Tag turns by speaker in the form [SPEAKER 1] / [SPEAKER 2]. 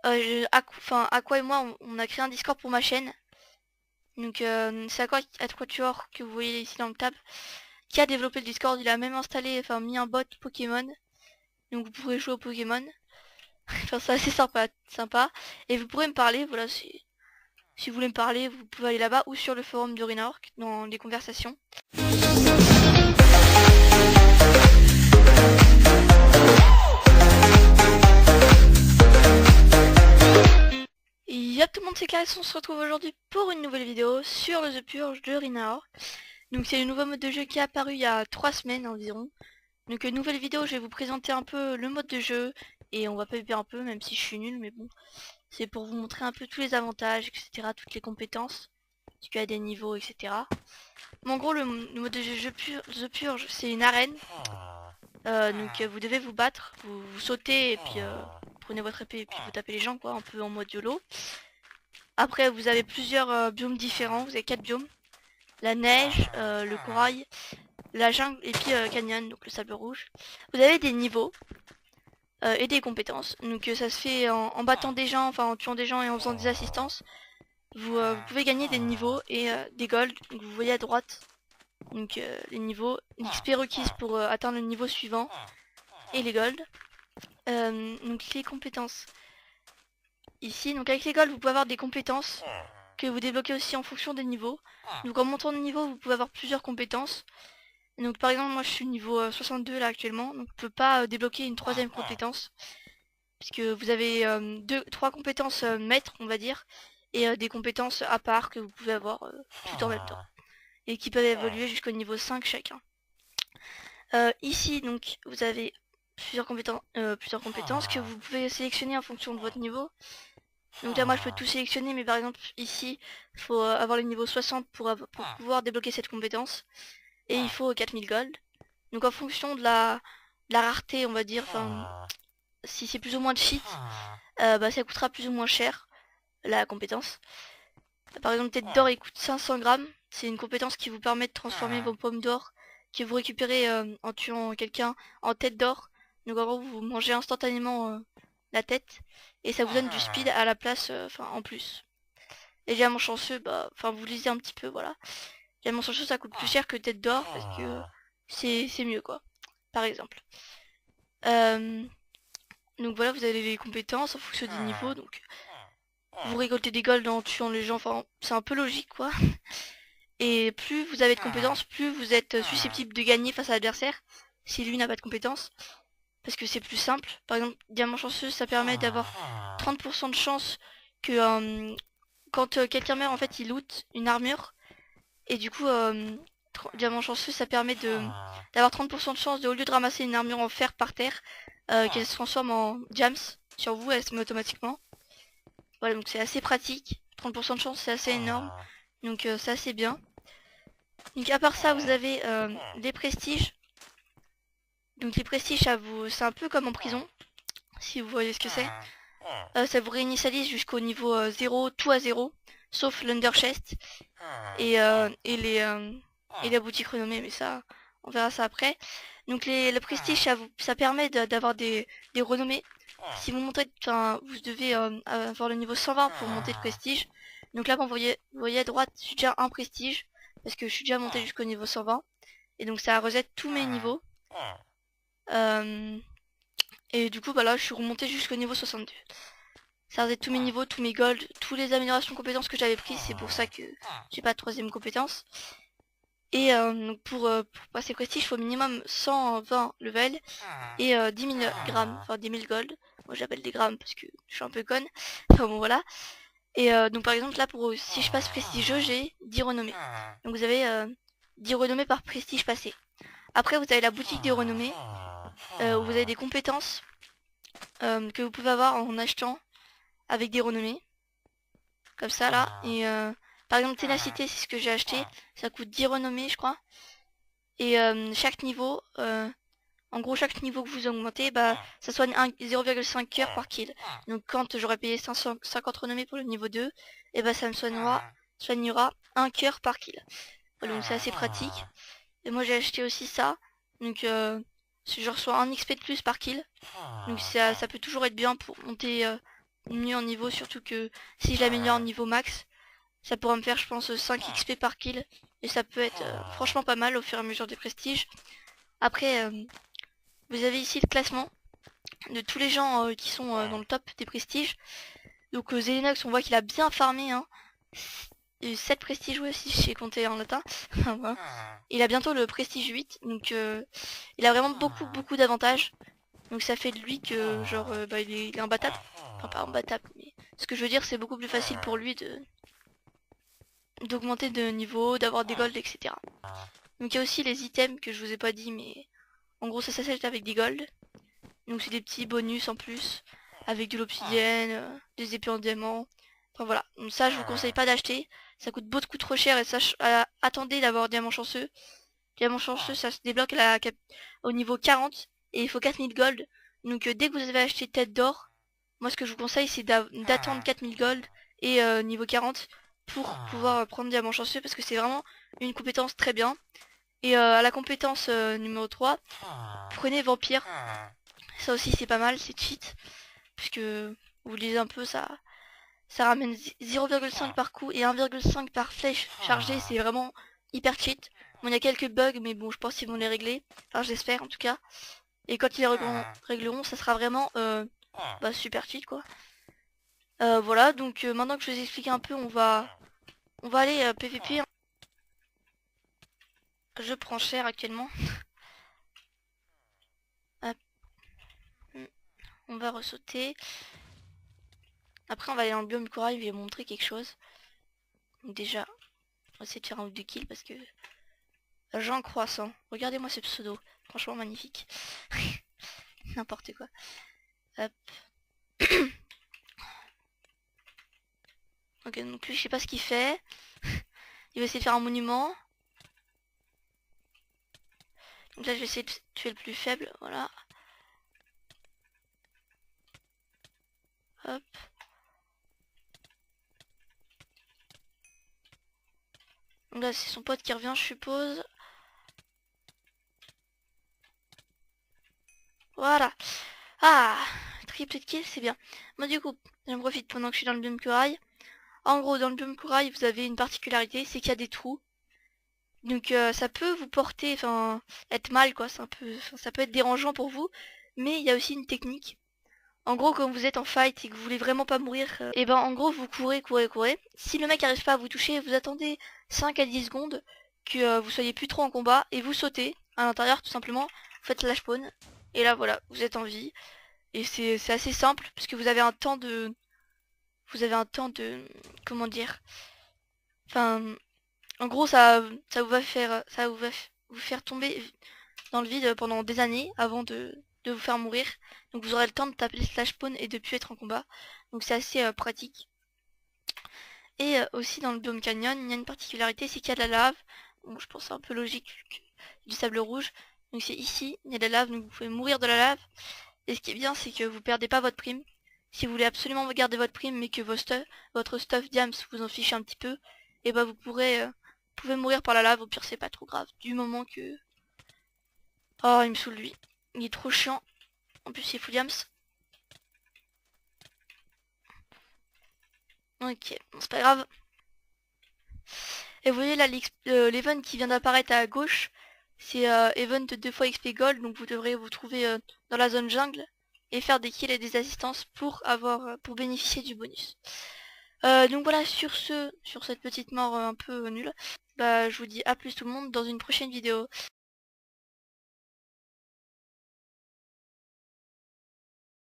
[SPEAKER 1] Aqua et moi, on a créé un Discord pour ma chaîne. Donc c'est Aquatuor que vous voyez ici dans le tab, qui a développé le Discord. Il a même installé, enfin mis un bot Pokémon. Donc vous pourrez jouer au Pokémon. Enfin c'est assez sympa. Et vous pourrez me parler, voilà, si vous voulez me parler, vous pouvez aller là-bas ou sur le forum de Rinaork dans les conversations. Yop tout le monde, c'est Clarisse, on se retrouve aujourd'hui pour une nouvelle vidéo sur le The Purge de Rinaork. Donc c'est le nouveau mode de jeu qui est apparu il y a 3 semaines environ. Donc nouvelle vidéo, je vais vous présenter un peu le mode de jeu et on va pas un peu, même si je suis nul, mais bon. C'est pour vous montrer un peu tous les avantages, etc., toutes les compétences, parce qu'il y a des niveaux, etc. Mais en gros, le mode de jeu The Purge, c'est une arène. Donc vous devez vous battre, vous sautez et puis prenez votre épée et puis vous tapez les gens, quoi, un peu en mode YOLO. Après vous avez plusieurs biomes différents, vous avez 4 biomes. La neige, le corail, la jungle et puis canyon, donc le sable rouge. Vous avez des niveaux et des compétences. Donc ça se fait en battant des gens, enfin en tuant des gens et en faisant des assistances. Vous pouvez gagner des niveaux et des golds. Donc vous voyez à droite. Donc les niveaux, l'XP requise pour atteindre le niveau suivant et les golds. Donc les compétences. Ici, donc avec les golds, vous pouvez avoir des compétences que vous débloquez aussi en fonction des niveaux. Donc en montant de niveau, vous pouvez avoir plusieurs compétences. Donc par exemple, moi je suis niveau 62 là actuellement, donc je peux pas débloquer une troisième compétence. Puisque vous avez 3 compétences maîtres, on va dire, et des compétences à part que vous pouvez avoir tout en même temps. Et qui peuvent évoluer jusqu'au niveau 5 chacun. Ici, donc, vous avez plusieurs compétences que vous pouvez sélectionner en fonction de votre niveau. Donc là, moi, je peux tout sélectionner, mais par exemple, ici, il faut avoir le niveau 60 pour pouvoir débloquer cette compétence. Et il faut 4000 gold. Donc en fonction de la rareté, on va dire, enfin, si c'est plus ou moins de cheat, bah, ça coûtera plus ou moins cher, la compétence. Par exemple, tête d'or, il coûte 500 grammes. C'est une compétence qui vous permet de transformer vos pommes d'or que vous récupérez en tuant quelqu'un en tête d'or. Donc en gros, vous mangez instantanément la tête et ça vous donne du speed à la place, enfin en plus. Et diamant chanceux, bah, enfin vous lisez un petit peu, voilà. Diamant chanceux, ça coûte plus cher que tête d'or parce que c'est mieux, quoi. Par exemple. Donc voilà, vous avez les compétences en fonction des niveaux. Donc vous récoltez des golds en tuant les gens. Enfin, c'est un peu logique, quoi. Et plus vous avez de compétences, plus vous êtes susceptible de gagner face à l'adversaire si lui n'a pas de compétences. Parce que c'est plus simple. Par exemple, diamant chanceux, ça permet d'avoir 30% de chance que quand quelqu'un meurt, en fait, il loot une armure. Et du coup, diamant chanceux, ça permet d'avoir 30% de chance de, au lieu de ramasser une armure en fer par terre, qu'elle se transforme en diams sur vous, elle se met automatiquement. Voilà, donc c'est assez pratique. 30% de chance, c'est assez énorme. Donc c'est assez bien. Donc à part ça, vous avez les prestiges. Donc les prestiges, c'est un peu comme en prison, si vous voyez ce que c'est. Ça vous réinitialise jusqu'au niveau 0, tout à 0, sauf l'underchest et la boutique renommée, mais ça, on verra ça après. Donc le prestige, ça permet d'avoir des renommées. Si vous montez, vous devez avoir le niveau 120 pour monter de prestige. Donc là, vous voyez à droite, j'ai déjà un prestige, parce que je suis déjà monté jusqu'au niveau 120. Et donc ça reset tous mes niveaux. Et du coup, bah là, je suis remonté jusqu'au niveau 62. Ça reset tous mes niveaux, tous mes golds, toutes les améliorations de compétences que j'avais prises. C'est pour ça que j'ai pas de troisième compétence. Et donc pour passer prestige, il faut minimum 120 level et 10 000 grammes, enfin 10 000 gold. Moi j'appelle des grammes parce que je suis un peu conne. Enfin bon voilà. Et donc par exemple là, si je passe prestigeux, j'ai 10 renommées. Donc vous avez 10 renommées par prestige passé. Après vous avez la boutique des renommées, où vous avez des compétences que vous pouvez avoir en achetant avec des renommées. Comme ça là. Et par exemple ténacité, c'est ce que j'ai acheté. Ça coûte 10 renommées je crois. Et chaque niveau, en gros chaque niveau que vous augmentez, bah ça soigne 0,5 cœur par kill. Donc quand j'aurais payé 550 renommées pour le niveau 2, et bah ça me soignera 1 cœur par kill. Voilà, donc c'est assez pratique. Et moi j'ai acheté aussi ça. Donc je reçois 1 XP de plus par kill. Donc ça peut toujours être bien pour monter mieux en niveau, surtout que si je l'améliore en niveau max, ça pourra me faire je pense 5 XP par kill. Et ça peut être franchement pas mal au fur et à mesure des prestiges. Après, vous avez ici le classement de tous les gens qui sont dans le top des prestiges. Donc Zélenox, on voit qu'il a bien farmé, hein. 7 prestiges, ouais, si j'ai compté en latin. Voilà. Il a bientôt le prestige 8, donc il a vraiment beaucoup d'avantages. Donc ça fait de lui que genre bah, il est imbattable. Enfin pas imbattable, mais ce que je veux dire c'est beaucoup plus facile pour lui de d'augmenter de niveau, d'avoir des golds, etc. Donc il y a aussi les items que je vous ai pas dit, mais en gros ça s'achète avec des golds. Donc c'est des petits bonus en plus, avec de l'obsidienne, des épées en diamant. Enfin voilà, donc ça je vous conseille pas d'acheter, ça coûte beaucoup trop cher et ça attendez d'avoir diamant chanceux. Diamant chanceux ça se débloque au niveau 40 et il faut 4000 gold. Donc dès que vous avez acheté tête d'or, moi ce que je vous conseille c'est d'attendre 4000 gold et niveau 40 pour pouvoir prendre diamant chanceux parce que c'est vraiment une compétence très bien. Et à la compétence numéro 3, prenez vampire. Ça aussi c'est pas mal, c'est cheat. Puisque vous lisez un peu, ça ramène 0,5 par coup et 1,5 par flèche chargée, c'est vraiment hyper cheat. Bon, il y a quelques bugs, mais bon, je pense qu'ils vont les régler. Enfin, j'espère en tout cas. Et quand ils les régleront, ça sera vraiment bah, super cheat quoi. Voilà, donc maintenant que je vous ai expliqué un peu, on va aller PVP. Je prends cher actuellement. Hop. On va ressauter. Après, on va aller dans le biome corail, je vais montrer quelque chose. Donc déjà, on va essayer de faire un ou deux kills parce que Jean Croissant. Regardez-moi ce pseudo. Franchement magnifique. N'importe quoi. Hop. Ok, donc lui, je sais pas ce qu'il fait. Il va essayer de faire un monument. Donc là, je vais essayer de tuer le plus faible. Voilà. Hop. Donc là, c'est son pote qui revient, je suppose. Voilà. Ah, triple kill, c'est bien. Moi, du coup, j'en profite pendant que je suis dans le biome corail. En gros, dans le biome corail, vous avez une particularité, c'est qu'il y a des trous. Donc ça peut vous porter, enfin, être mal quoi, ça peut être dérangeant pour vous. Mais il y a aussi une technique. En gros, quand vous êtes en fight et que vous voulez vraiment pas mourir, et ben en gros vous courez. Si le mec arrive pas à vous toucher, vous attendez 5 à 10 secondes que vous soyez plus trop en combat et vous sautez à l'intérieur tout simplement. Vous faites la spawn et là voilà, vous êtes en vie. Et c'est assez simple parce que comment dire, enfin en gros ça vous faire tomber dans le vide pendant des années avant de vous faire mourir. Donc vous aurez le temps de taper le slash spawn et de plus être en combat. Donc c'est assez pratique. Et aussi dans le biome canyon, il y a une particularité, c'est qu'il y a de la lave. Bon, je pense que c'est un peu logique vu qu'il y a du sable rouge. Donc c'est ici, il y a de la lave, donc vous pouvez mourir de la lave. Et ce qui est bien, c'est que vous perdez pas votre prime. Si vous voulez absolument garder votre prime, mais que votre stuff diams vous en fichez un petit peu, et bah vous pouvez mourir par la lave, au pire c'est pas trop grave. Du moment que... Oh, il me saoule lui. Il est trop chiant. En plus il est full diams. Ok, bon, c'est pas grave. Et vous voyez là l'event qui vient d'apparaître à gauche, c'est event 2 fois XP Gold, donc vous devrez vous trouver dans la zone jungle et faire des kills et des assistances pour pour bénéficier du bonus. Donc voilà, sur cette petite mort un peu nulle, bah je vous dis à plus tout le monde dans une prochaine vidéo.